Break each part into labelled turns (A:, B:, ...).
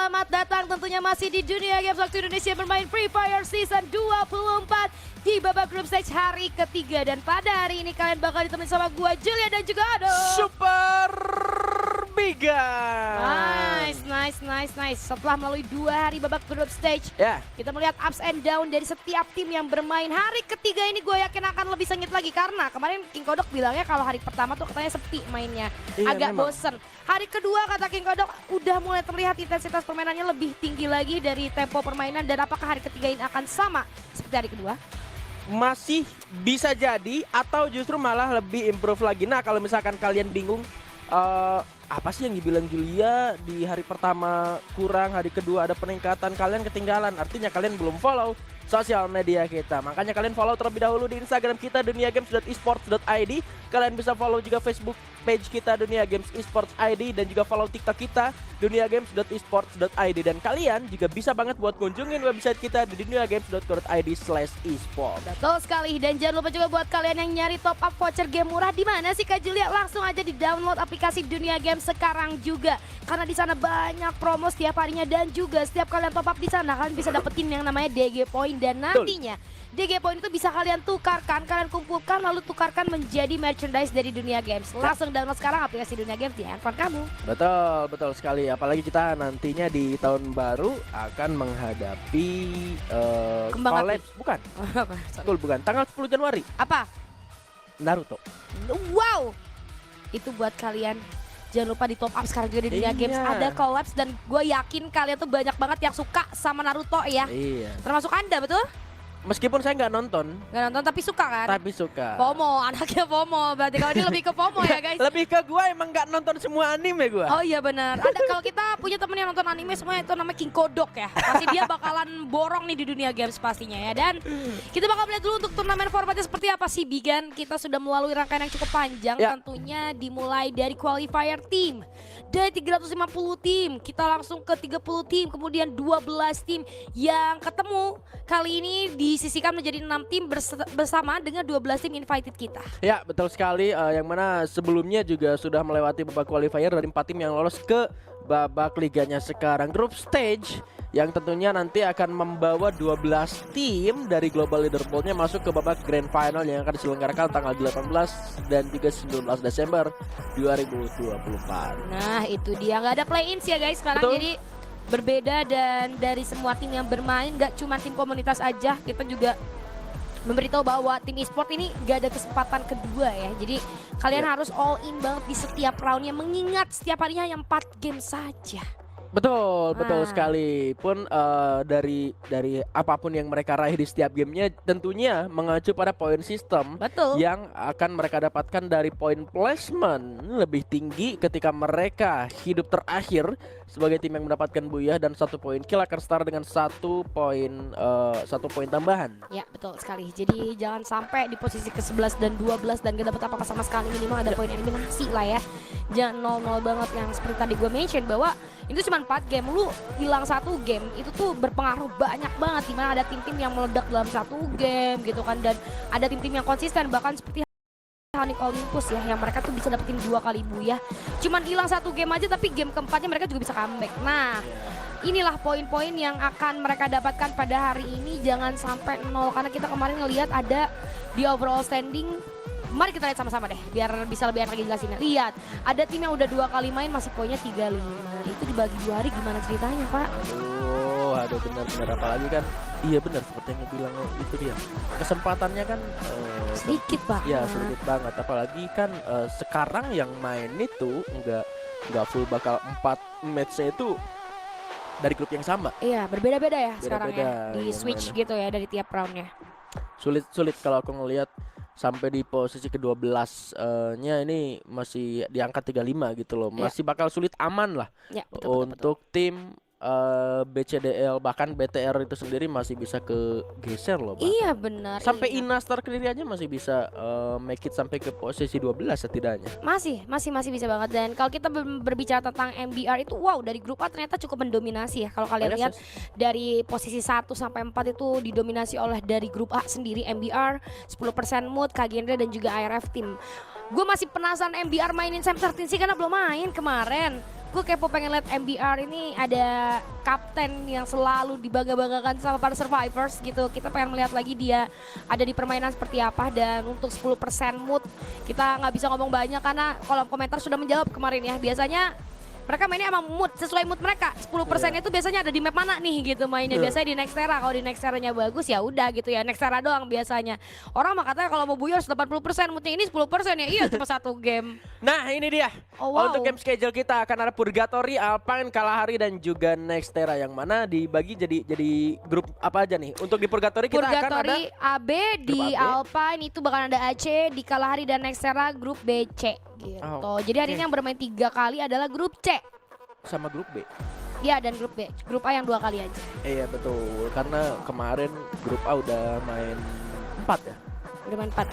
A: Selamat datang tentunya masih di Dunia Games waktu Indonesia bermain Free Fire Season 24 di babak group stage hari ketiga. Dan pada hari ini kalian bakal ditemenin sama gua Julia dan juga Ado
B: Super Biga.
A: Nice. Setelah melalui 2 hari babak group stage, kita melihat ups and down dari setiap tim yang bermain. Hari ketiga ini gue yakin akan lebih sengit lagi karena kemarin King Kodok bilangnya kalau hari pertama tuh katanya sepi mainnya, agak bosen. Hari kedua kata King Kodok udah mulai terlihat intensitas permainannya lebih tinggi lagi dari tempo permainan. Dan apakah hari ketiga ini akan sama seperti hari kedua?
B: Masih bisa jadi atau justru malah lebih improve lagi. Nah kalau misalkan kalian bingung apa sih yang dibilang Julia di hari pertama kurang, hari kedua ada peningkatan, kalian ketinggalan. Artinya kalian belum follow sosial media kita. Makanya kalian follow terlebih dahulu di Instagram kita duniagames.esports.id. Kalian bisa follow juga Facebook page kita Dunia Games Esports ID dan juga follow TikTok kita duniagames.esports.id. Dan kalian juga bisa banget buat kunjungin website kita di duniagames.co.id/esports.
A: Betul sekali, dan jangan lupa juga buat kalian yang nyari top up voucher game murah di mana sih Kak Julia? Langsung aja di download aplikasi Dunia Games sekarang juga. Karena di sana banyak promo setiap harinya dan juga setiap kalian top up di sana kalian bisa dapetin yang namanya DG Point dan nantinya DG Point itu bisa kalian tukarkan, kalian kumpulkan lalu tukarkan menjadi merchandise dari Dunia Games. Langsung download sekarang aplikasi Dunia Games di handphone kamu.
B: Betul sekali. Apalagi kita nantinya di tahun baru akan menghadapi collabs, bukan? Betul, bukan. Tanggal 10 Januari.
A: Apa?
B: Naruto.
A: Wow. Itu buat kalian. Jangan lupa di top up sekarang juga di Dunia Games. Ada collabs dan gue yakin kalian tuh banyak banget yang suka sama Naruto ya.
B: Iya.
A: Termasuk Anda, betul?
B: Meskipun saya nggak nonton.
A: Nggak nonton tapi suka kan?
B: Tapi suka.
A: FOMO, anaknya FOMO. Berarti kalau ini lebih ke FOMO ya guys.
B: Lebih ke gue emang nggak nonton semua anime gue.
A: Oh iya benar. Ada kalau kita punya temen yang nonton anime semuanya itu namanya King Kodok ya. Pasti dia bakalan borong nih di Dunia Games pastinya ya. Dan kita bakal lihat dulu untuk turnamen formatnya seperti apa sih Bigan. Kita sudah melalui rangkaian yang cukup panjang tentunya, dimulai dari qualifier team. Dari 350 tim kita langsung ke 30 tim, kemudian 12 tim yang ketemu. Kali ini disisihkan menjadi 6 tim bersama dengan 12 tim invited kita.
B: Ya betul sekali, yang mana sebelumnya juga sudah melewati babak qualifier dari 4 tim yang lolos ke babak liganya sekarang group stage, yang tentunya nanti akan membawa 12 tim dari global leaderboardnya masuk ke babak grand final yang akan diselenggarakan tanggal 18 dan juga 19 Desember 2024.
A: Nah itu dia, nggak ada play-in ya guys sekarang. Betul. Jadi berbeda dan dari semua tim yang bermain, gak cuma tim komunitas aja, kita juga memberitahu bahwa tim e-sport ini gak ada kesempatan kedua ya. Jadi kalian harus all in banget di setiap roundnya, mengingat setiap harinya hanya 4 game saja.
B: Betul sekali. Pun dari apapun yang mereka raih di setiap gamenya tentunya mengacu pada poin sistem.
A: Betul.
B: Yang akan mereka dapatkan dari poin placement lebih tinggi ketika mereka hidup terakhir sebagai tim yang mendapatkan buyah, dan 1 poin kill akan setara dengan 1 poin tambahan.
A: Ya betul sekali. Jadi jangan sampai di posisi ke-11 dan 12 dan gak dapat apa-apa sama sekali. Minimal ada poin eliminasi lah ya. Jangan 0-0 banget yang seperti tadi gue mention bahwa itu cuma 4 game, lu hilang 1 game itu tuh berpengaruh banyak banget. Dimana ada tim-tim yang meledak dalam 1 game gitu kan, dan ada tim-tim yang konsisten bahkan seperti Sonic Olympus ya, yang mereka tuh bisa dapetin 2 kali buyah. Cuman hilang 1 game aja tapi game keempatnya mereka juga bisa comeback. Nah inilah poin-poin yang akan mereka dapatkan pada hari ini. Jangan sampai 0 karena kita kemarin ngelihat ada di overall standing. Mari kita lihat sama-sama deh biar bisa lebih enak jelasin. Lihat, ada tim yang udah 2 kali main masih poinnya 35. Itu dibagi 2 hari gimana ceritanya, Pak?
B: Aduh benar-benar, apalagi kan iya benar seperti yang bilang itu dia. Kesempatannya kan
A: sedikit, Pak.
B: Iya, sedikit banget. Apalagi kan sekarang yang main itu enggak full, bakal 4 match-nya itu dari grup yang sama.
A: Iya, berbeda-beda ya sekarang ya. Di
B: yang
A: switch
B: mainnya
A: gitu ya dari tiap roundnya.
B: Sulit kalau aku ngelihat sampai di posisi ke-12 nya ini masih di angka 35 gitu loh. Masih bakal sulit aman lah
A: ya, betul.
B: tim BCDL, bahkan BTR itu sendiri masih bisa kegeser loh.
A: Iya benar.
B: Sampai Inastar Kediri aja masih bisa make it sampai ke posisi 12 setidaknya.
A: Masih bisa banget. Dan kalau kita berbicara tentang MBR itu wow, dari grup A ternyata cukup mendominasi ya. Kalau kalian lihat dari posisi 1 sampai 4 itu didominasi oleh dari grup A sendiri MBR, 10% Mood, Kagendre dan juga ARF Team. Gue masih penasaran MBR mainin Sam 13 sih karena belum main kemarin. gue kepo pengen lihat MBR ini ada kapten yang selalu dibangga-banggakan sama para survivors gitu. Kita pengen melihat lagi dia ada di permainan seperti apa. Dan untuk 10% mood kita nggak bisa ngomong banyak karena kolom komentar sudah menjawab kemarin ya. Biasanya mereka mainnya emang mood, sesuai mood mereka. 10% itu biasanya ada di map mana nih gitu mainnya. Biasanya di Nextera, kalau di Nexteranya bagus ya udah gitu ya. Nextera doang biasanya. Orang mah katanya kalau mau buyar 80%, moodnya ini 10% ya. Iya cuma satu game.
B: Nah ini dia.
A: Oh, wow.
B: Untuk game schedule kita akan ada Purgatory, Alpine, Kalahari dan juga Nextera, yang mana dibagi jadi grup apa aja nih? Untuk di Purgatory kita akan ada
A: Purgatory AB, di
B: AB.
A: Alpine itu bakal ada AC, di Kalahari dan Nextera grup BC gitu. Jadi hari ini yang bermain 3 kali adalah grup C.
B: sama grup B.
A: Iya dan grup B. Grup A yang 2 kali aja.
B: Iya betul, karena kemarin grup A udah main 4 ya?
A: Udah main 4.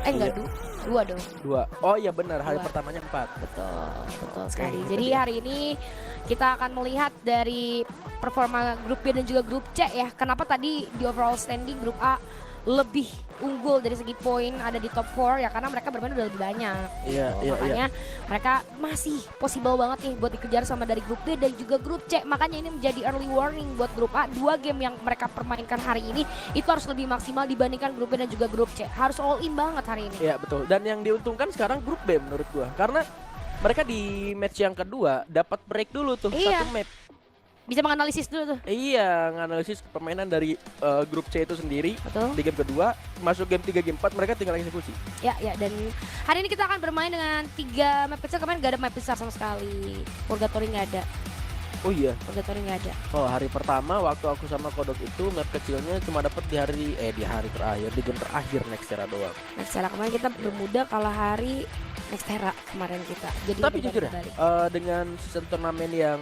A: Enggak,
B: Iya.
A: 2 dong.
B: 2. Oh iya benar, hari
A: 2.
B: pertamanya 4.
A: Betul sekali.
B: Oke,
A: Jadi hari ini kita akan melihat dari performa grup B dan juga grup C ya. Kenapa tadi di overall standing grup A lebih unggul dari segi poin ada di top 4 ya, karena mereka bermain udah lebih banyak.
B: Iya,
A: gitu.
B: iya,
A: Makanya mereka masih possible banget nih buat dikejar sama dari grup B dan juga grup C. Makanya ini menjadi early warning buat grup A. 2 game yang mereka permainkan hari ini itu harus lebih maksimal dibandingkan grup B dan juga grup C. Harus all in banget hari ini.
B: Iya betul. Dan yang diuntungkan sekarang grup B menurut gua, karena mereka di match yang kedua dapat break dulu tuh,
A: Iya.
B: satu map.
A: Bisa menganalisis dulu tuh.
B: Iya, nganalisis permainan dari grup C itu sendiri.
A: Betul.
B: Di game kedua, masuk game 3, game 4 mereka tinggal eksekusi.
A: Ya, dan hari ini kita akan bermain dengan 3 map kecil. Kemarin gak ada map besar sama sekali. Purgatory nggak ada.
B: Oh iya.
A: Purgatory nggak ada.
B: Oh, hari pertama waktu aku sama Kodok itu map kecilnya cuma dapat di hari terakhir, di game terakhir Nextera doang.
A: Nextera kemarin kita bermuda kalah hari Nextera kemarin kita. Jadi
B: Tapi
A: berbalik
B: jujur ya,
A: balik.
B: dengan season turnamen yang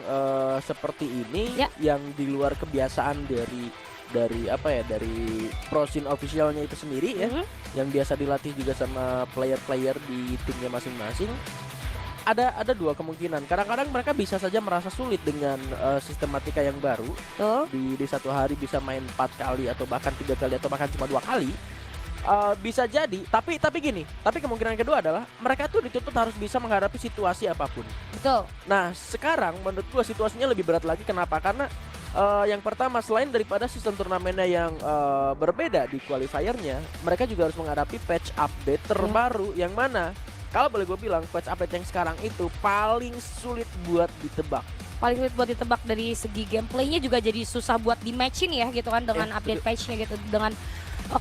B: seperti ini,
A: Ya.
B: yang di luar kebiasaan dari apa ya, dari pro scene officialnya itu sendiri ya,
A: Mhm.
B: yang biasa dilatih juga sama player-player di timnya masing-masing. Ada 2 kemungkinan. Kadang-kadang mereka bisa saja merasa sulit dengan sistematika yang baru.
A: Tuh.
B: Di satu hari bisa main 4 kali atau bahkan 3 kali atau bahkan cuma 2 kali. Bisa jadi, tapi gini, tapi kemungkinan kedua adalah mereka tuh dituntut harus bisa menghadapi situasi apapun.
A: Betul.
B: Nah sekarang menurut gua situasinya lebih berat lagi. Kenapa? Karena yang pertama, selain daripada sistem turnamennya yang berbeda di qualifiernya, mereka juga harus menghadapi patch update terbaru yang mana kalau boleh gue bilang patch update yang sekarang itu paling sulit buat ditebak.
A: Paling sulit buat ditebak dari segi gameplaynya juga jadi susah buat di matchin ya gitu kan dengan update patchnya gitu, dengan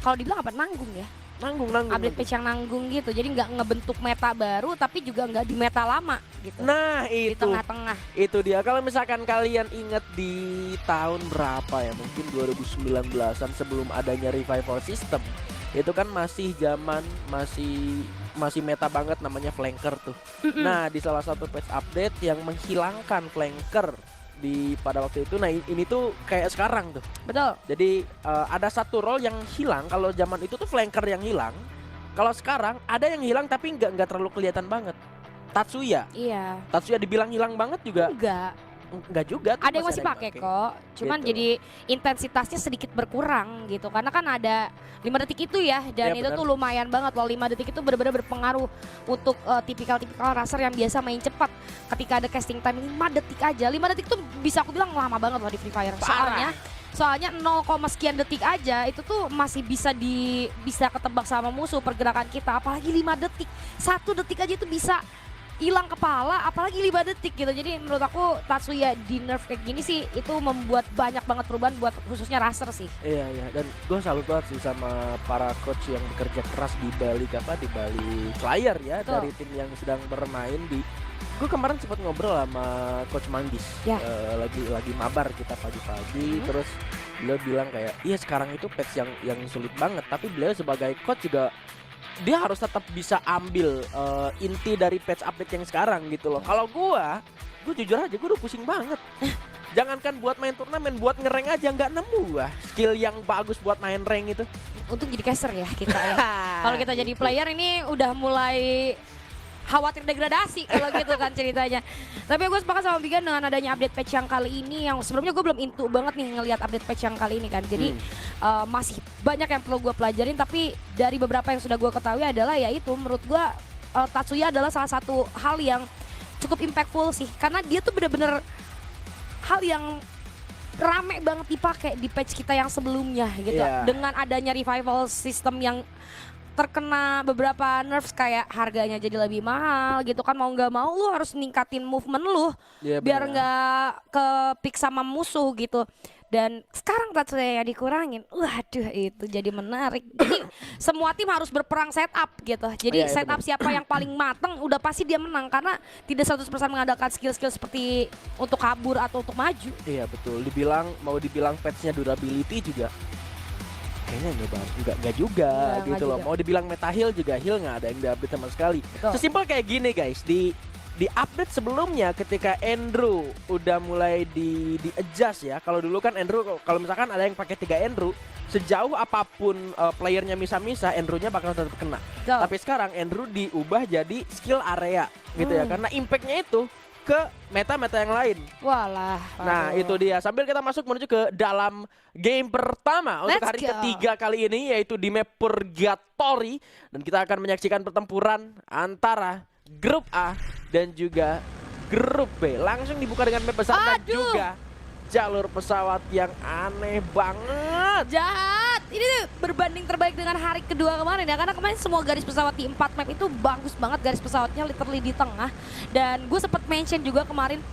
A: kalau dibilang apa, nanggung ya.
B: Nanggung.
A: Update patch yang nanggung gitu, jadi nggak ngebentuk meta baru tapi juga nggak di meta lama gitu.
B: Nah
A: Di
B: itu,
A: tengah-tengah.
B: itu dia. Kalau misalkan kalian inget di tahun berapa ya, mungkin 2019an sebelum adanya revival system, itu kan masih zaman masih meta banget namanya flanker tuh. Nah di salah satu patch update yang menghilangkan flanker pada waktu itu, nah ini tuh kayak sekarang tuh.
A: Betul.
B: Jadi ada satu role yang hilang. Kalau zaman itu tuh flanker yang hilang. Kalau sekarang ada yang hilang tapi nggak terlalu kelihatan banget. Tatsuya
A: Iya.
B: dibilang hilang banget juga enggak juga.
A: Ada yang masih pakai kok, cuman
B: Gitu.
A: jadi intensitasnya sedikit berkurang gitu, karena kan ada 5 detik itu ya, dan
B: Ya,
A: itu
B: benar.
A: tuh lumayan banget loh. 5 detik itu benar-benar berpengaruh untuk tipikal-tipikal racer yang biasa main cepat. Ketika ada casting time 5 detik aja, 5 detik tuh bisa aku bilang lama banget loh di Free Fire. Soalnya 0, sekian detik aja itu tuh masih bisa ketebak sama musuh pergerakan kita, apalagi 5 detik. 1 detik aja itu bisa hilang kepala, apalagi 5 detik gitu. Jadi menurut aku Tatsuya di nerf kayak gini sih itu membuat banyak banget perubahan buat khususnya racer sih.
B: Iya, dan gue salut banget sih sama para coach yang bekerja keras di balik player ya.
A: Betul.
B: Dari tim yang sedang bermain di. Gue kemarin sempat ngobrol sama coach Manggis.
A: Ya.
B: Lagi mabar kita pagi-pagi, terus beliau bilang kayak, iya sekarang itu patch yang sulit banget, tapi beliau sebagai coach juga dia harus tetap bisa ambil inti dari patch update yang sekarang gitu loh. Kalau gue jujur aja gue udah pusing banget. Jangankan buat main turnamen, buat ngereng aja nggak nemu gua skill yang bagus buat main rank itu.
A: Untuk jadi caster ya kita ya. Kalau kita jadi player ini udah mulai khawatir degradasi kalau gitu kan ceritanya. Tapi gue sepakat sama Bigan dengan adanya update patch yang kali ini, yang sebelumnya gue belum into banget nih ngelihat update patch yang kali ini kan. Jadi masih banyak yang perlu gue pelajarin, tapi dari beberapa yang sudah gue ketahui adalah yaitu menurut gue Tatsuya adalah salah satu hal yang cukup impactful sih, karena dia tuh bener-bener hal yang rame banget dipakai di patch kita yang sebelumnya gitu.
B: Iya.
A: Dengan adanya revival system yang terkena beberapa nerfs kayak harganya jadi lebih mahal gitu kan, mau nggak mau lu harus ningkatin movement lu
B: Iya,
A: biar
B: bener.
A: nggak ke pick sama musuh gitu. Dan sekarang ratsnya dikurangin, waduh itu jadi menarik. Jadi semua tim harus berperang setup gitu. Jadi
B: Iya,
A: setup siapa yang paling mateng udah pasti dia menang, karena tidak 100% mengandalkan skill-skill seperti untuk kabur atau untuk maju.
B: Iya betul, mau dibilang patchnya durability juga kayaknya nggak juga
A: Nggak
B: gitu loh.
A: juga.
B: Mau dibilang meta heal juga heal nggak ada yang diupdate sama sekali.
A: Betul.
B: Sesimpel kayak gini guys, di update sebelumnya ketika Andrew udah mulai di adjust ya. Kalau dulu kan Andrew, kalau misalkan ada yang pakai 3 Andrew, sejauh apapun playernya misa-misa, Andrew-nya bakal tetap kena.
A: Betul.
B: Tapi sekarang Andrew diubah jadi skill area gitu ya, karena impactnya itu ke meta-meta yang lain.
A: Walah.
B: Nah
A: aduh.
B: itu dia, sambil kita masuk menuju ke dalam game pertama untuk
A: Let's
B: hari
A: go.
B: ketiga kali ini, yaitu di map Purgatory. Dan kita akan menyaksikan pertempuran antara grup A dan juga grup B. Langsung dibuka dengan map besar dan
A: Aduh.
B: juga jalur pesawat yang aneh banget.
A: Jahat. Ini tuh berbanding terbalik dengan hari kedua kemarin ya, karena kemarin semua garis pesawat di 4 map itu bagus banget, garis pesawatnya literally di tengah. Dan gue sempat mention juga kemarin,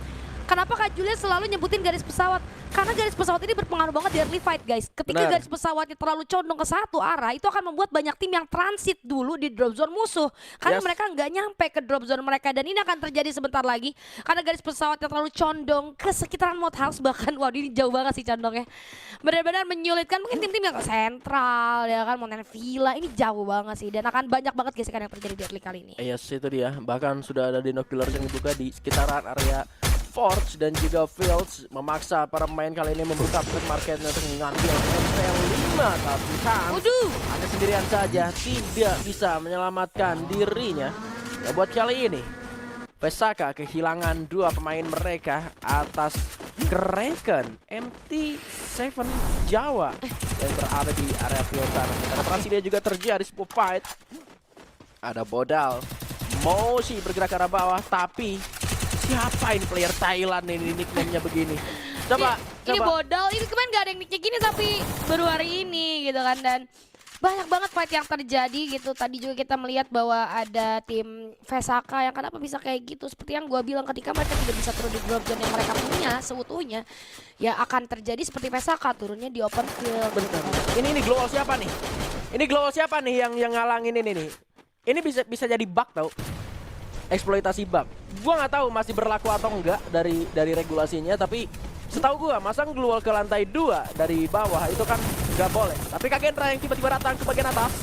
A: kenapa Kak Julia selalu nyebutin garis pesawat? Karena garis pesawat ini berpengaruh banget di early fight guys. Ketika
B: Benar.
A: garis pesawatnya terlalu condong ke satu arah, itu akan membuat banyak tim yang transit dulu di drop zone musuh. Karena
B: Yes.
A: mereka nggak nyampe ke drop zone mereka. Dan ini akan terjadi sebentar lagi. Karena garis pesawat yang terlalu condong ke sekitaran Mod House bahkan. Waduh ini jauh banget sih condongnya. Benar-benar menyulitkan mungkin tim-tim yang ke sentral ya kan. Mountain Villa ini jauh banget sih. Dan akan banyak banget gesekan yang terjadi di early kali ini.
B: Yes, itu dia. Bahkan sudah ada Dino Killer yang dibuka di sekitaran area Forge dan juga Fields, memaksa para pemain kali ini membuka marketnya untuk mengambil MP5, tapi Hans
A: Waduh.
B: hanya sendirian saja, tidak bisa menyelamatkan dirinya. Ya buat kali ini Pesaka kehilangan 2 pemain mereka atas Kraken MT7 Jawa yang berada di area field sana. Penetrasi dia juga terjadi sebuah fight. Ada Bodal Moshi bergerak ke arah bawah, tapi siapa ini player Thailand ini nickname-nya begini? Coba,
A: Ini
B: coba.
A: Bodal, ini kemarin gak ada yang nicknya gini tapi baru hari ini gitu kan. Dan banyak banget fight yang terjadi gitu. Tadi juga kita melihat bahwa ada tim Pesaka yang kenapa bisa kayak gitu. Seperti yang gua bilang, ketika mereka tidak bisa turun di drop zone yang mereka punya seutuhnya, ya akan terjadi seperti Pesaka turunnya di open field.
B: Bentar. Ini global siapa nih? Ini global siapa nih yang ngalangin ini nih? Ini bisa jadi bug tau. Eksploitasi bug. Gua nggak tahu masih berlaku atau enggak dari regulasinya, tapi setahu gua masang global ke lantai 2 dari bawah itu kan nggak boleh. Tapi Kagendra yang tiba-tiba datang ke bagian atas,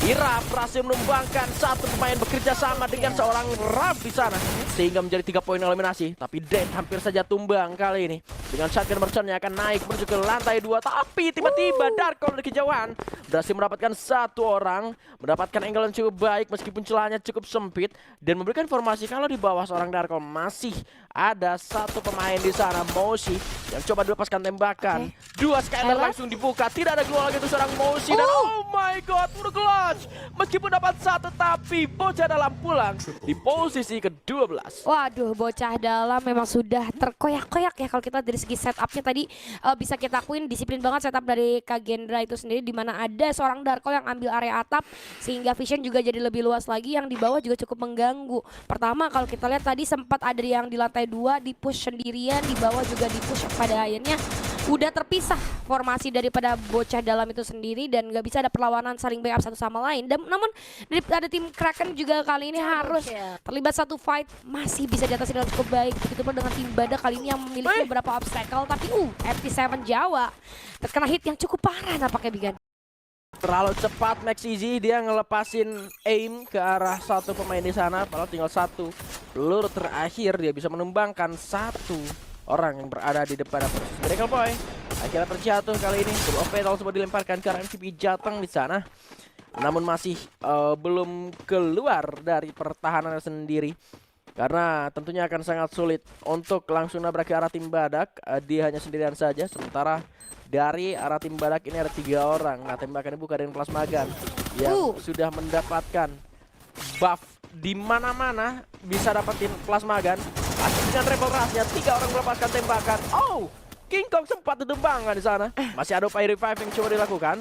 B: Ira berhasil menumbangkan satu pemain bekerja sama dengan seorang Rab di sana sehingga menjadi 3 poin eliminasi. Tapi Dead hampir saja tumbang kali ini dengan shotgun merchant-nya akan naik menuju ke lantai 2. Tapi tiba-tiba Darkon dari kejauhan berhasil mendapatkan 1 orang, mendapatkan angle yang cukup baik meskipun celahnya cukup sempit dan memberikan informasi kalau di bawah seorang Darkon masih ada 1 pemain di sana, Moshi, yang coba dilepaskan tembakan. 2 Skyler langsung dibuka, tidak ada global lagi untuk seorang Moshi dan oh my god, udah clutch. Meskipun dapat 1 tapi bocah dalam pulang di posisi ke-12.
A: Waduh, bocah dalam memang sudah terkoyak-koyak ya kalau kita dari segi setupnya tadi. Bisa kita akuin disiplin banget setup dari Kagendra itu sendiri, di mana ada seorang Darko yang ambil area atap sehingga vision juga jadi lebih luas lagi. Yang di bawah juga cukup mengganggu. Pertama kalau kita lihat tadi sempat ada yang di lantai 2 di push sendirian, di bawah juga di push, pada akhirnya udah terpisah formasi daripada bocah dalam itu sendiri dan nggak bisa ada perlawanan saling backup satu sama lain. Dan namun ada tim Kraken juga kali ini harus terlibat satu fight, masih bisa diatasi dengan cukup baik. Begitu pun dengan tim Badak kali ini yang memiliki beberapa obstacle, tapi FT7 Jawa terkena hit yang cukup parah nampaknya Bigan.
B: Terlalu cepat Max Easy, dia ngelepasin aim ke arah 1 pemain di sana, padahal tinggal 1 peluru terakhir dia bisa menumbangkan 1 orang yang berada di depan posisi Miracle Boy. Akhirnya terjatuh kali ini. Sebuah fatal sempat dilemparkan ke arah MVP Jateng di sana, namun masih belum keluar dari pertahanan sendiri karena tentunya akan sangat sulit untuk langsung nabrak ke arah tim Badak. Dia hanya sendirian saja, sementara dari arah tim Badak ini ada 3 orang. Nah, tembakannya bukan dengan plasma gun yang sudah mendapatkan buff di mana-mana bisa dapetin plasma gun. Masih dengan rebel rush-nya 3 orang melepaskan tembakan. Oh, King Kong sempat didembangkan di sana. Masih ada upaya revive yang coba dilakukan.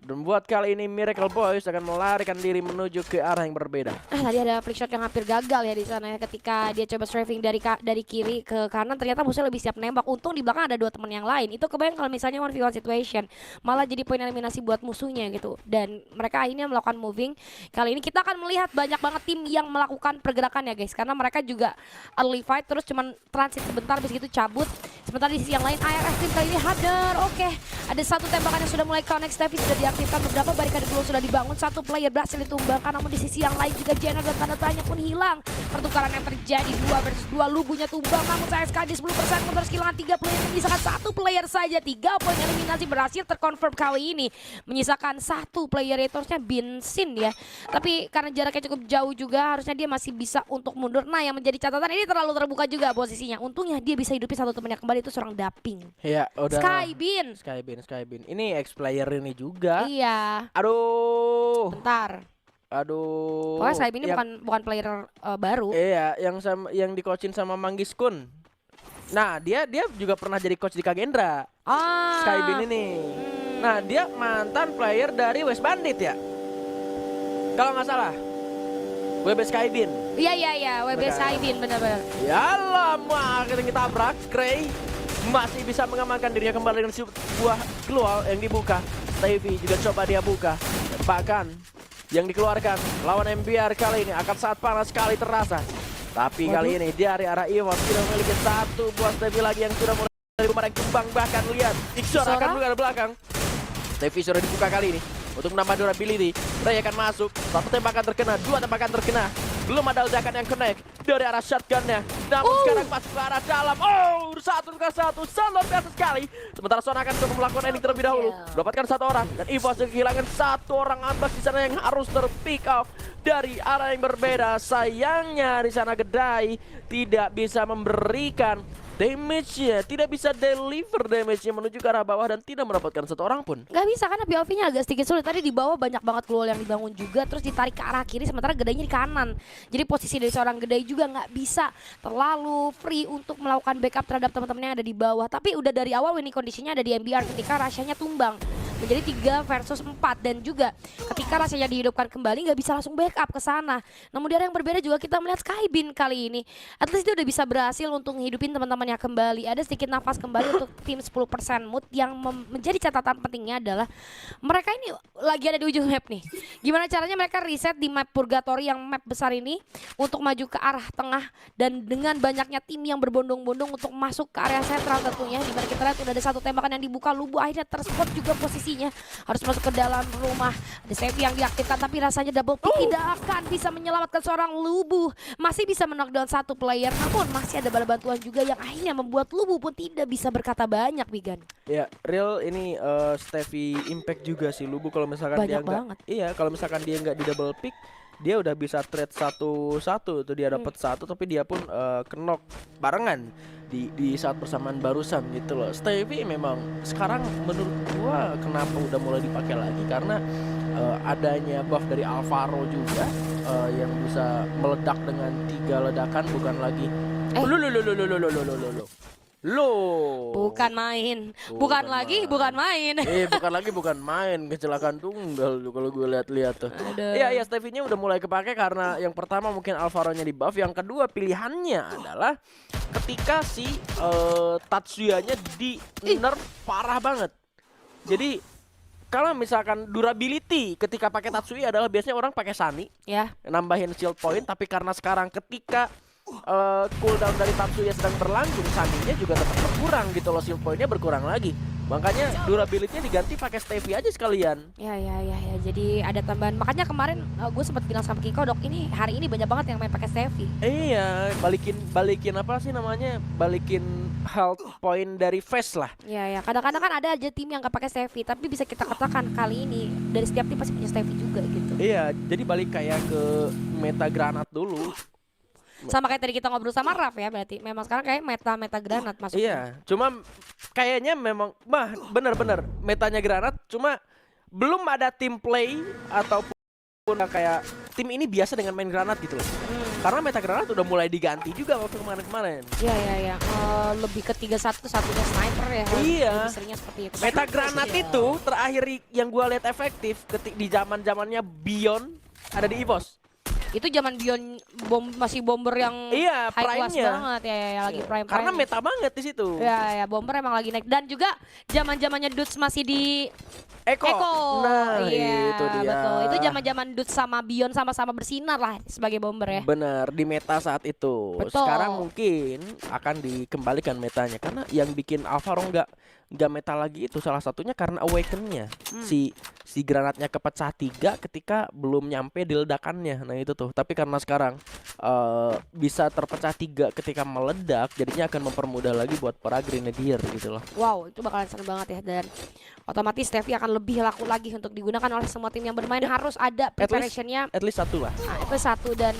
B: Dan buat kali ini Miracle Boys akan melarikan diri menuju ke arah yang berbeda.
A: Tadi ada flick shot yang hampir gagal ya di sana ya, ketika dia coba strafing dari kiri ke kanan, ternyata musuhnya lebih siap nembak. Untung di belakang ada 2 teman yang lain. Itu kebayang kalau misalnya 1v1 situation, malah jadi poin eliminasi buat musuhnya gitu. Dan mereka akhirnya melakukan moving. Kali ini kita akan melihat banyak banget tim yang melakukan pergerakan ya guys, karena mereka juga early fight terus cuman transit sebentar habis gitu cabut. Sementara di sisi yang lain IRF tim kali ini hadir. Oke, ada 1 tembakan yang sudah mulai connect, tapi sudah diaktifkan, beberapa barikade dulu sudah dibangun, 1 player berhasil ditumbangkan, namun di sisi yang lain juga Jenner dan tanda tanya pun hilang. Pertukaran yang terjadi 2 versus 2, Lubunya tumbang, namun CSK di 10%, terus kehilangan 3 player, menyisakan 1 player saja. 3 poin eliminasi berhasil terkonfirm kali ini, menyisakan 1 player, itu harusnya Binsin ya, tapi karena jaraknya cukup jauh juga harusnya dia masih bisa untuk mundur. Nah, yang menjadi catatan ini terlalu terbuka juga posisinya, untungnya dia bisa hidupin 1 temannya kembali, itu seorang Daping.
B: Ya, udah.
A: Skybin.
B: Ini ex player ini juga.
A: Iya.
B: Aduh.
A: Bentar.
B: Aduh.
A: Pokoknya Skybin ini bukan player baru.
B: Iya, yang di-coachin sama Manggis Kun. Nah, dia juga pernah jadi coach di Kagendra. Skybin ini. Nah, dia mantan player dari West Bandit ya. Kalau nggak salah. WB Skybin.
A: Iya, WB Skybin benar-benar.
B: Ya lama kita tabrak. Gray masih bisa mengamankan dirinya kembali dengan sebuah keluar yang dibuka. Stevie juga coba dia buka. Bahkan yang dikeluarkan lawan MBR kali ini akan sangat panas sekali terasa. Tapi kali ini dari arah Iwan sudah memiliki 1 buah Stevie lagi yang sudah mulai dari kemarin kembang. Bahkan lihat Iksor akan buka dari belakang. Stevie sudah dibuka kali ini untuk menambah durability. Ray akan masuk, 1 tembakan terkena, 2 tembakan terkena. Belum ada ledakan yang connect dari arah shotgunnya. Namun sekarang masuk ke arah dalam. 1-1, sangat luar biasa sekali. Sementara Son akan coba melakukan ending terlebih dahulu, mendapatkan 1 orang. Dan Evo sudah kehilangan 1 orang ambas di sana yang harus terpick off dari arah yang berbeda. Sayangnya di sana Gedai tidak bisa memberikan damage-nya, tidak bisa deliver damage-nya menuju ke arah bawah dan tidak mendapatkan 1 orang pun.
A: Gak bisa karena POV-nya agak sedikit sulit. Tadi di bawah banyak banget keluar yang dibangun juga, terus ditarik ke arah kiri, sementara Gedainya di kanan. Jadi posisi dari seorang Gedai juga nggak bisa terlalu free untuk melakukan backup terhadap teman-temannya yang ada di bawah. Tapi udah dari awal winning kondisinya ada di MBR ketika Rasyanya tumbang menjadi 3 versus 4, dan juga ketika Rasyanya dihidupkan kembali nggak bisa langsung backup ke sana. Namun di arah yang berbeda juga kita melihat Skybin kali ini, at least dia udah bisa berhasil untuk ngehidupin teman-temannya kembali. Ada sedikit nafas kembali untuk tim 10% mood. Yang menjadi catatan pentingnya adalah mereka ini lagi ada di ujung map nih. Gimana caranya mereka reset di map Purgatory yang map besar ini untuk maju ke arah tengah, dan dengan banyaknya tim yang berbondong-bondong untuk masuk ke area sentral tentunya, dimana kita lihat udah ada 1 tembakan yang dibuka. Lubu akhirnya terspot juga posisinya, harus masuk ke dalam rumah. Ada save yang diaktifkan tapi rasanya double pick tidak akan bisa menyelamatkan seorang Lubu. Masih bisa knockdown 1 player, namun masih ada bala bantuan juga yang akhirnya membuat Lubu pun tidak bisa berkata banyak, Wigan.
B: Ya, real ini Stevie impact juga sih Lubu kalau misalkan
A: banyak
B: dia enggak. Iya, kalau misalkan dia nggak di double pick, dia udah bisa trade 1-1 tuh, dia dapat 1 tapi dia pun knock barengan di saat bersamaan barusan gitu loh. Stevie memang sekarang menurut gua kenapa udah mulai dipakai lagi karena adanya buff dari Alvaro juga yang bisa meledak dengan 3 ledakan, bukan lagi
A: Bukan main. Bukan lagi bukan main.
B: Kecelakaan tunggal tuh kalau gue lihat-lihat tuh. Iya, Stevie-nya udah mulai kepake karena yang pertama mungkin Alvaro-nya di buff, yang kedua pilihannya adalah ketika si Tatsuya-nya di nerf parah banget. Jadi kalau misalkan durability ketika pakai Tatsuya adalah biasanya orang pakai Sunny
A: ya,
B: nambahin shield point, tapi karena sekarang ketika cooldown dari Tatsuya sedang berlangsung, Sunny-nya juga tetap berkurang gitu loh, shield point-nya berkurang lagi. Makanya durability-nya diganti pakai Stevie aja sekalian.
A: Ya. Jadi ada tambahan. Makanya kemarin gue sempat bilang sama Kiko, Dok, ini hari ini banyak banget yang main pakai Stevie.
B: Iya, balikin apa sih namanya? Balikin health point dari face lah.
A: Ya. Kadang-kadang kan ada aja tim yang gak pakai Stevie, tapi bisa kita katakan kali ini dari setiap tim pasti punya Stevie juga gitu.
B: Iya, jadi balik kayak ke meta granat dulu.
A: Sama kayak tadi kita ngobrol sama Raf ya, berarti memang sekarang kayak meta granat masuk.
B: Iya, cuma kayaknya memang bener-bener metanya granat, cuma belum ada tim play ataupun kayak tim ini biasa dengan main granat gitu loh. Karena meta granat udah mulai diganti juga waktu kemarin-kemarin.
A: Iya. Lebih ke 3-1, satunya sniper ya.
B: Iya.
A: Lebih seringnya seperti itu.
B: Meta granat itu terakhir yang gua lihat efektif di zaman-zamannya Beyond ada di EVOS.
A: Itu zaman Beyond masih bomber yang
B: Iya,
A: high class
B: prime-nya.
A: banget ya, lagi prime.
B: Karena meta banget di situ.
A: Ya, bomber emang lagi naik dan juga zaman-zamannya Dudes masih di
B: Eko. Nah,
A: iya,
B: itu dia.
A: betul. Itu zaman-zaman Dudes sama Beyond sama-sama bersinar lah sebagai bomber ya.
B: Bener, di meta saat itu.
A: Betul.
B: Sekarang mungkin akan dikembalikan metanya karena yang bikin Alvaro nggak meta lagi itu salah satunya karena awaken-nya. Si granatnya kepecah 3 ketika belum nyampe di ledakannya. Nah itu tuh. Tapi karena sekarang bisa terpecah 3 ketika meledak, jadinya akan mempermudah lagi buat para grenadier gitu loh.
A: Wow, itu bakalan seru banget ya, dan otomatis Steffi akan lebih laku lagi untuk digunakan oleh semua tim yang bermain. Harus ada preparation-nya.
B: At least satu lah.
A: Itu satu, dan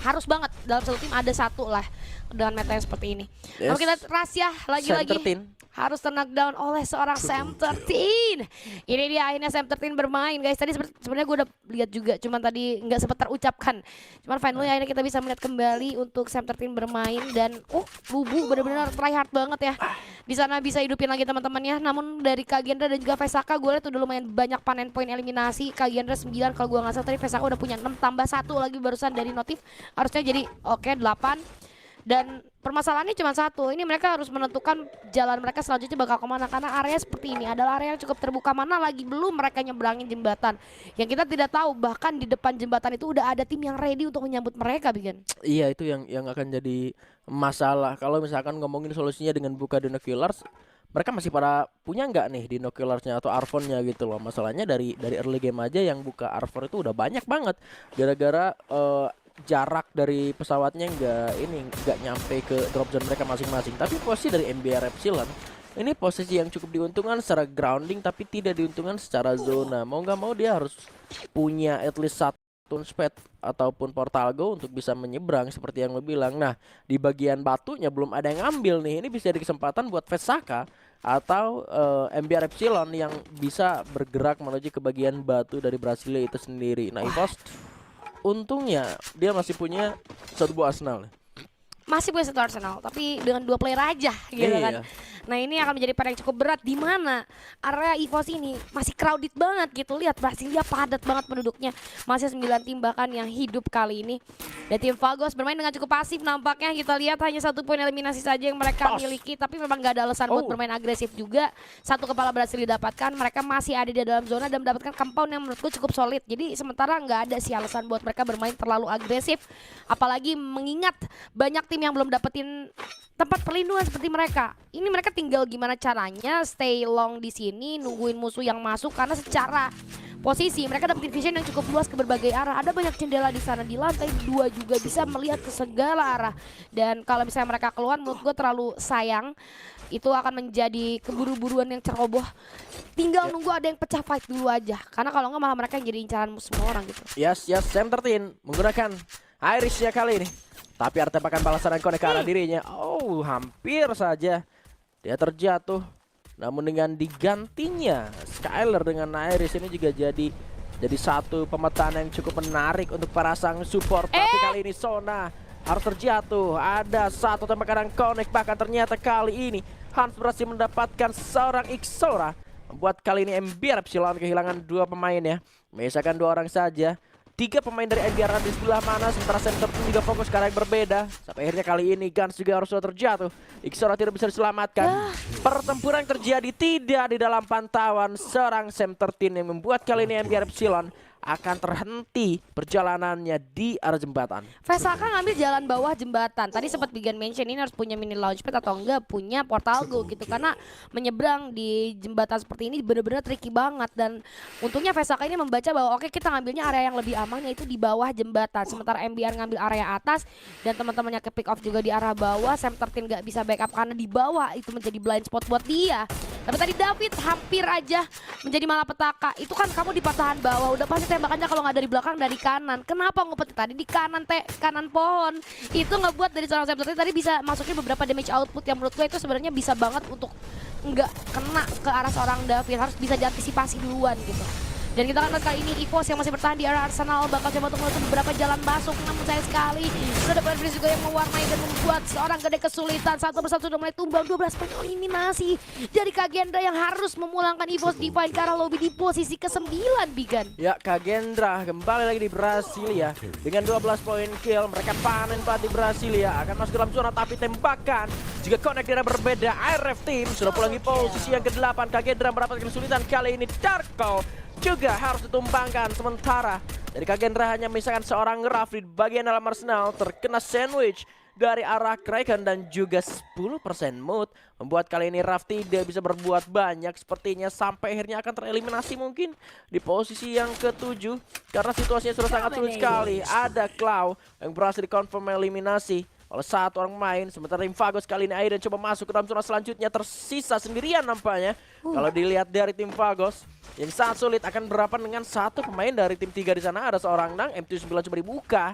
A: harus banget dalam satu tim ada satu lah dengan meta yang seperti ini. Kalau kita rahasia lagi-lagi harus knockdown oleh seorang Sam13. Ini dia akhirnya Sam13 bermain, guys. Tadi sebenarnya gue udah lihat juga, cuman tadi nggak sempat terucapkan. Cuman finally akhirnya kita bisa melihat kembali untuk Sam13 bermain, dan Lubu benar-benar try hard banget ya. Di sana bisa hidupin lagi teman-temannya. Namun dari Kagendra dan juga Vesaka gue lihat udah lumayan banyak panen poin eliminasi. Kagendra 9 kalau gue nggak salah, tadi Vesaka udah punya 6 tambah 1 lagi barusan dari Notif. Harusnya jadi 8. Dan permasalahannya cuma satu, ini mereka harus menentukan jalan mereka selanjutnya bakal kemana. Karena area seperti ini adalah area yang cukup terbuka, mana lagi belum mereka nyebrangin jembatan. Yang kita tidak tahu, bahkan di depan jembatan itu udah ada tim yang ready untuk menyambut mereka, Bigen.
B: Iya, itu yang akan jadi masalah. Kalau misalkan ngomongin solusinya dengan buka Dino Killers, mereka masih pada punya nggak nih Dino Killers-nya atau Arvon-nya gitu loh. Masalahnya dari early game aja yang buka Arvon itu udah banyak banget. Gara-gara jarak dari pesawatnya nggak nyampe ke drop zone mereka masing-masing. Tapi posisi dari MBR Epsilon ini posisi yang cukup diuntungkan secara grounding, tapi tidak diuntungkan secara zona. Mau nggak mau dia harus punya at least satu Tunspad ataupun Portal Go untuk bisa menyeberang seperti yang lo bilang. Nah, di bagian batunya belum ada yang ngambil nih. Ini bisa jadi kesempatan buat Vesaka atau MBR Epsilon yang bisa bergerak menuju ke bagian batu dari Brasilia itu sendiri. Nah, EVOS untungnya dia masih punya satu buah arsenal.
A: Masih punya satu arsenal, tapi dengan 2 player aja gitu kan. Nah, ini akan menjadi PR yang cukup berat, di mana area EVOS ini masih crowded banget gitu. Lihat, Brasilia padat banget penduduknya. Masih 9 tim bahkan yang hidup kali ini. Dan tim Vagos bermain dengan cukup pasif nampaknya. Kita lihat hanya 1 poin eliminasi saja yang mereka miliki, tapi memang gak ada alasan buat bermain agresif juga. 1 kepala berhasil didapatkan, mereka masih ada di dalam zona dan mendapatkan compound yang menurutku cukup solid. Jadi sementara nggak ada sih alasan buat mereka bermain terlalu agresif, apalagi mengingat banyak tim yang belum dapetin tempat perlindungan seperti mereka. Ini mereka tinggal gimana caranya stay long di sini, nungguin musuh yang masuk, karena secara posisi mereka dapetin vision yang cukup luas ke berbagai arah. Ada banyak jendela di sana, di lantai 2 juga bisa melihat ke segala arah. Dan kalau misalnya mereka keluar, menurut gue terlalu sayang. Itu akan menjadi keburu-buruan yang ceroboh. Tinggal nunggu ada yang pecah fight dulu aja. Karena kalau nggak malah mereka yang jadi incaran semua orang gitu.
B: Yes, Sam13 menggunakan Iris-nya kali ini. Tapi artefakan balasan konek ke arah dirinya. Hampir saja dia terjatuh. Namun dengan digantinya Skyler dengan Iris, ini juga jadi satu pemetaan yang cukup menarik untuk para sang support. Tapi kali ini Sona harus terjatuh. Ada satu tembakan konek, bahkan ternyata kali ini Hans berhasil mendapatkan seorang Ixora. Membuat kali ini MBR Epsilon kehilangan 2 pemain ya. Misalkan 2 orang saja. 3 pemain dari MBR ada di sebelah mana, sementara Center juga fokus ke arah yang berbeda. Sampai akhirnya kali ini Guns juga harus terjatuh. Ixora tidak bisa diselamatkan. Pertempuran terjadi tidak di dalam pantauan seorang Sam13 yang membuat kali ini MBR Epsilon akan terhenti perjalanannya di arah jembatan.
A: Vesaka ngambil jalan bawah jembatan. Tadi sempat Bigan mention ini harus punya mini launchpad atau enggak punya portal go gitu, karena menyeberang di jembatan seperti ini bener-bener tricky banget. Dan untungnya Vesaka ini membaca bahwa oke, kita ngambilnya area yang lebih aman, yaitu di bawah jembatan. Sementara MBR ngambil area atas dan teman-temannya ke pick off juga di arah bawah. Sam13 nggak bisa backup karena di bawah itu menjadi blind spot buat dia. Tapi tadi David hampir aja menjadi malapetaka. Itu kan kamu di patahan bawah, udah pasti tembakannya kalau nggak dari belakang dari kanan. Kenapa ngumpet tadi di kanan kanan pohon? Itu ngebuat dari seorang Sam13 tadi bisa masukin beberapa damage output yang menurut gue itu sebenarnya bisa banget untuk nggak kena ke arah seorang David. Harus bisa diantisipasi duluan gitu. Dan kita akan lihat kali ini EVOS yang masih bertahan di area Arsenal bakal coba untuk menutup beberapa jalan masuk. Namun sayang sekali sudah Brand Freeze juga yang mewarnai dan membuat seorang gede kesulitan. Satu persatu sudah mulai tumbang, 12 poin eliminasi dari Kagendra yang harus memulangkan EVOS Divine ke arah lobby di posisi ke-9, Bigan.
B: Ya, Kagendra kembali lagi di Brasilia dengan 12 poin kill. Mereka panen banget di Brasilia, akan masuk dalam zona tapi tembakan jika connect daerah berbeda. IRF Team sudah pulang di posisi yang ke-8. Kagendra mendapatkan kesulitan kali ini. Darko juga harus ditumbangkan, sementara dari Kagendra hanya misalkan seorang Raf di bagian dalam Arsenal terkena sandwich dari arah Kraken dan juga 10% mood, membuat kali ini Raf tidak bisa berbuat banyak. Sepertinya sampai akhirnya akan tereliminasi mungkin di posisi yang ke-7 karena situasinya sudah sangat sulit sekali. Ada Cloud yang berhasil dikonfirm eliminasi oleh satu orang main, sementara tim Vagos kali ini Aiden coba masuk ke dalam zona selanjutnya, tersisa sendirian nampaknya. Kalau dilihat dari tim Vagos yang sangat sulit akan berhadapan dengan satu pemain dari tim 3 di sana. Ada seorang Nang, MT9 coba dibuka,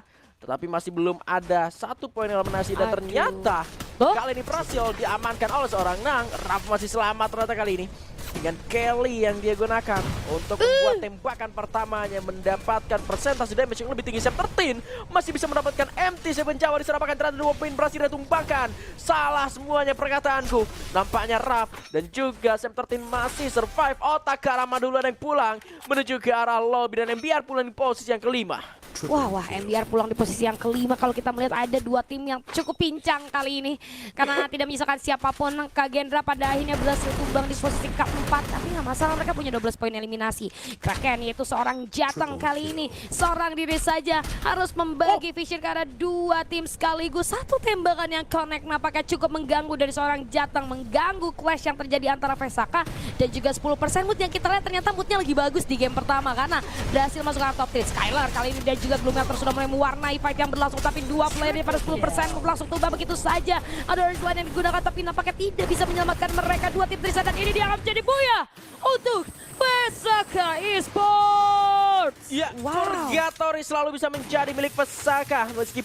B: tetapi masih belum ada satu poin eliminasi dan ternyata kali ini berhasil diamankan oleh seorang Nang. Raf masih selamat ternyata kali ini dengan Kelly yang dia gunakan untuk membuat tembakan pertamanya, mendapatkan persentase damage yang lebih tinggi. Sem13 masih bisa mendapatkan MT7 Jawa diserapkan terhadap 2 poin, berhasil ditumbangkan. Salah semuanya perkataanku. Nampaknya Raf dan juga Sem13 masih survive. Otak Karama dulu ada yang pulang menuju ke arah lobby dan MBR pulang di posisi yang kelima.
A: Wah, MBR pulang di posisi yang kelima. Kalau kita melihat ada dua tim yang cukup pincang kali ini karena tidak menyisakan siapapun. Kagendra pada akhirnya berhasil tumbang di posisi keempat, tapi nggak masalah, mereka punya 12 poin eliminasi. Kraken yaitu seorang Jateng kali ini seorang diri saja harus membagi vision ke arah dua tim sekaligus. Satu tembakan yang connect nampaknya cukup mengganggu dari seorang Jateng, mengganggu clash yang terjadi antara Vesaka dan juga 10% mood yang kita lihat ternyata moodnya lagi bagus di game pertama karena berhasil masuk ke top 3. Skylar kali ini dan juga Gloomhatter sudah mulai mewarnai fight yang berlangsung, tapi dua player pada 10% langsung tumbang begitu saja. Ada Orange One yang digunakan tapi nampaknya tidak bisa menyelamatkan mereka. Dua tim Trisa dan ini dia akan menjadi buya untuk Vesaka Esports.
B: Ya, Purgatory selalu bisa menjadi milik Vesaka meskipun